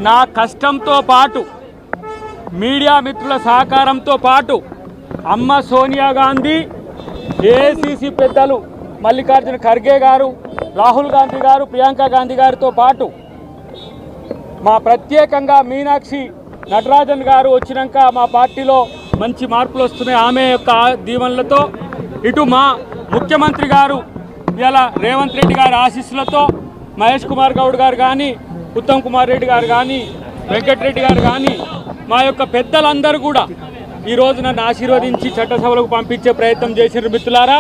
నా కష్టంతో పాటు మీడియా మిత్రుల సహకారంతో పాటు అమ్మ సోనియా గాంధీ, ఏఐసిసి పెద్దలు మల్లికార్జున ఖర్గే గారు, రాహుల్ గాంధీ గారు, ప్రియాంక గాంధీ గారితో పాటు మా ప్రత్యేకంగా మీనాక్షి నటరాజన్ గారు వచ్చినాక మా పార్టీలో మంచి మార్పులు వస్తున్నాయి. ఆమె యొక్క దీవెనలతో ఇటు మా ముఖ్యమంత్రి గారు ఇలా రేవంత్ రెడ్డి గారి ఆశీస్సులతో మహేష్ కుమార్ గౌడ్ గారు కానీ, ఉత్తమ్ కుమార్ రెడ్డి గారు కానీ, వెంకటరెడ్డి గారు కానీ మా యొక్క పెద్దలందరూ కూడా ఈరోజు నన్ను ఆశీర్వదించి చట్టసభలకు పంపించే ప్రయత్నం చేసిన మిత్రులారా,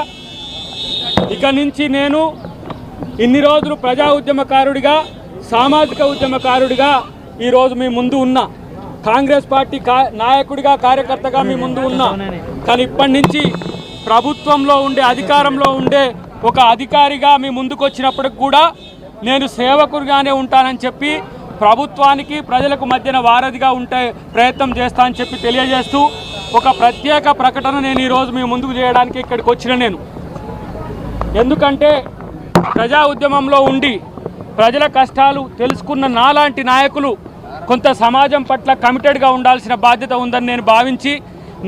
ఇక నుంచి నేను ఇన్ని రోజులు ప్రజా ఉద్యమకారుడిగా, సామాజిక ఉద్యమకారుడిగా ఈరోజు మీ ముందు ఉన్నా, కాంగ్రెస్ పార్టీ నాయకుడిగా, కార్యకర్తగా మీ ముందు ఉన్నా. కానీ ఇప్పటి నుంచి ప్రభుత్వంలో ఉండే, అధికారంలో ఉండే ఒక అధికారిగా మీ ముందుకు వచ్చినప్పటికి కూడా నేను సేవకుడిగానే ఉంటానని చెప్పి ప్రభుత్వానికి ప్రజలకు మధ్యన వారధిగా ఉంటే ప్రయత్నం చేస్తా అని చెప్పి తెలియజేస్తూ ఒక ప్రత్యేక ప్రకటన నేను ఈరోజు మీ ముందుకు చేయడానికి ఇక్కడికి వచ్చిన నేను. ఎందుకంటే ప్రజా ఉద్యమంలో ఉండి ప్రజల కష్టాలు తెలుసుకున్న నాలాంటి నాయకులు కొంత సమాజం పట్ల కమిటెడ్గా ఉండాల్సిన బాధ్యత ఉందని నేను భావించి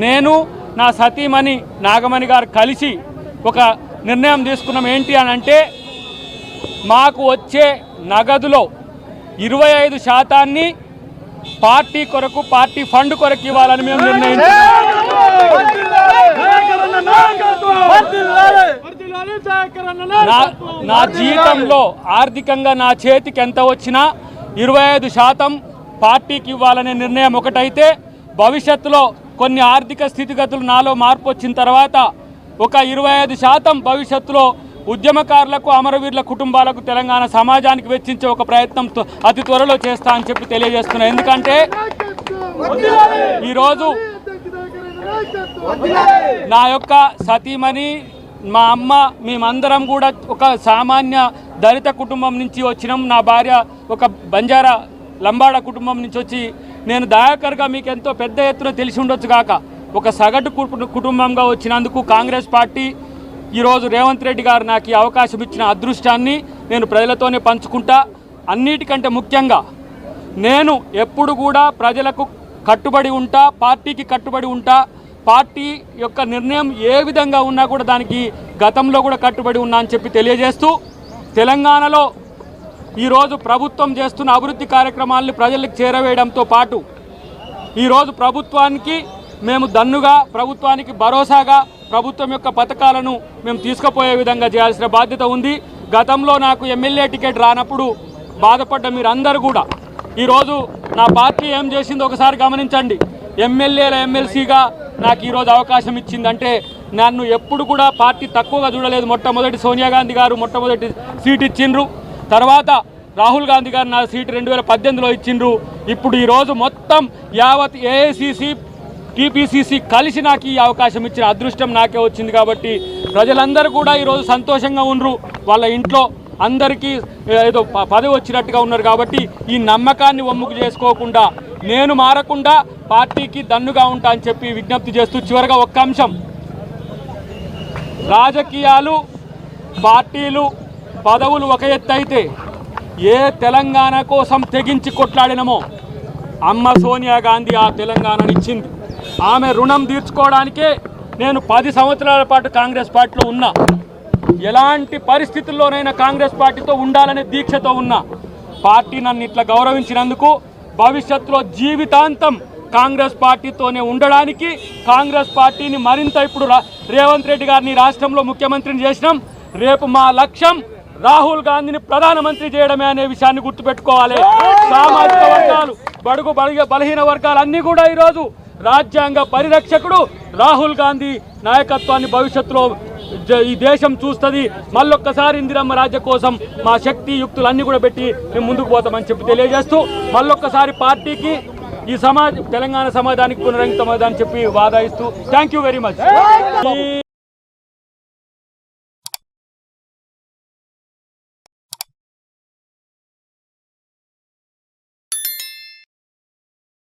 నేను నా సతీమణి నాగమణి గారు కలిసి ఒక నిర్ణయం తీసుకున్నాం. ఏంటి అని అంటే మాకు వచ్చే నగదులో 25% పార్టీ కొరకు, పార్టీ ఫండ్ కొరకు ఇవ్వాలని మేము నిర్ణయించాం. నా జీవితంలో ఆర్థికంగా నా చేతికి ఎంత వచ్చినా 25% పార్టీకి ఇవ్వాలనే నిర్ణయం ఒకటైతే, భవిష్యత్తులో కొన్ని ఆర్థిక స్థితిగతులు నాలో మార్పు వచ్చిన తర్వాత ఒక 25% భవిష్యత్తులో ఉద్యమకారులకు, అమరవీరుల కుటుంబాలకు, తెలంగాణ సమాజానికి వెచ్చించే ఒక ప్రయత్నం అతి త్వరలో చేస్తా అని చెప్పి తెలియజేస్తున్నా. ఎందుకంటే ఈరోజు నా యొక్క సతీమణి, మా అమ్మ, మేమందరం కూడా ఒక సామాన్య దళిత కుటుంబం నుంచి వచ్చినాం. నా భార్య ఒక బంజారా లంబాడ కుటుంబం నుంచి వచ్చి, నేను దయాకర్గా మీకు ఎంతో పెద్ద ఎత్తున తెలిసి ఉండొచ్చు కాక ఒక సగటు కుటుంబంగా వచ్చినందుకు కాంగ్రెస్ పార్టీ ఈరోజు రేవంత్ రెడ్డి గారు నాకు ఈ అవకాశం ఇచ్చిన అదృష్టాన్ని నేను ప్రజలతోనే పంచుకుంటా. అన్నిటికంటే ముఖ్యంగా నేను ఎప్పుడు కూడా ప్రజలకు కట్టుబడి ఉంటా, పార్టీకి కట్టుబడి ఉంటా. పార్టీ యొక్క నిర్ణయం ఏ విధంగా ఉన్నా కూడా దానికి గతంలో కూడా కట్టుబడి ఉన్నా అని చెప్పి తెలియజేస్తూ, తెలంగాణలో ఈరోజు ప్రభుత్వం చేస్తున్న అభివృద్ధి కార్యక్రమాలను ప్రజలకు చేరవేయడంతో పాటు ఈరోజు ప్రభుత్వానికి మేము దన్నుగా, ప్రభుత్వానికి భరోసాగా ప్రభుత్వం యొక్క పథకాలను మేము తీసుకుపోయే విధంగా చేయాల్సిన బాధ్యత ఉంది. గతంలో నాకు ఎమ్మెల్యే టికెట్ రానప్పుడు బాధపడ్డ మీరందరూ కూడా ఈరోజు నా పార్టీ ఏం చేసిందో ఒకసారి గమనించండి. ఎమ్మెల్యేల ఎమ్మెల్సీగా నాకు ఈరోజు అవకాశం ఇచ్చిందంటే నన్ను ఎప్పుడు కూడా పార్టీ తక్కువగా చూడలేదు. మొట్టమొదటి సోనియా గాంధీ గారు మొట్టమొదటి సీట్ ఇచ్చిండ్రు, తర్వాత రాహుల్ గాంధీ గారు నా సీటు 2018లో ఇచ్చిండ్రు. ఇప్పుడు ఈరోజు మొత్తం యావత్ ఏఐసిసి, టీపీసీసీ కలిసి నాకు ఈ అవకాశం ఇచ్చిన అదృష్టం నాకే వచ్చింది. కాబట్టి ప్రజలందరూ కూడా ఈరోజు సంతోషంగా ఉన్నారు. వాళ్ళ ఇంట్లో అందరికీ ఏదో పదవి వచ్చినట్టుగా ఉన్నారు. కాబట్టి ఈ నమ్మకాన్ని వమ్ముకు చేసుకోకుండా, నేను మారకుండా పార్టీకి దన్నుగా ఉంటా అని చెప్పి విజ్ఞప్తి చేస్తూ, చివరిగా ఒక్క అంశం, రాజకీయాలు, పార్టీలు, పదవులు ఒక ఎత్తు అయితే ఏ తెలంగాణ కోసం తెగించి కొట్లాడినమో అమ్మ సోనియా గాంధీ ఆ తెలంగాణను ఇచ్చింది. ఆమె రుణం తీర్చుకోవడానికే నేను 10 సంవత్సరాల పాటు కాంగ్రెస్ పార్టీలో ఉన్నా. ఎలాంటి పరిస్థితుల్లోనైనా కాంగ్రెస్ పార్టీతో ఉండాలనే దీక్షతో ఉన్నా. పార్టీ నన్ను ఇట్లా గౌరవించినందుకు భవిష్యత్తులో జీవితాంతం కాంగ్రెస్ పార్టీతోనే ఉండడానికి, కాంగ్రెస్ పార్టీని మరింత ఇప్పుడు రేవంత్ రెడ్డి గారిని రాష్ట్రంలో ముఖ్యమంత్రిని చేసినాం. రేపు మా లక్ష్యం రాహుల్ గాంధీని ప్రధానమంత్రి చేయడమే అనే విషయాన్ని గుర్తుపెట్టుకోవాలి. సామాజిక వర్గాలు, బడుగు బలహీన వర్గాలు అన్నీ కూడా ఈరోజు రాజ్యాంగ పరిరక్షకుడు రాహుల్ గాంధీ నాయకత్వాన్ని భవిష్యత్తులో ఈ దేశం చూస్తుంది. మళ్ళొక్కసారి ఇందిరమ్మ రాజ్యం కోసం మా శక్తి యుక్తులు అన్నీ కూడా పెట్టి మేము ముందుకు పోతామని చెప్పి తెలియజేస్తూ, మళ్ళొక్కసారి పార్టీకి, ఈ తెలంగాణ సమాజానికి పునరంకితమని చెప్పి వాదాయిస్తూ థ్యాంక్ యూ వెరీ మచ్.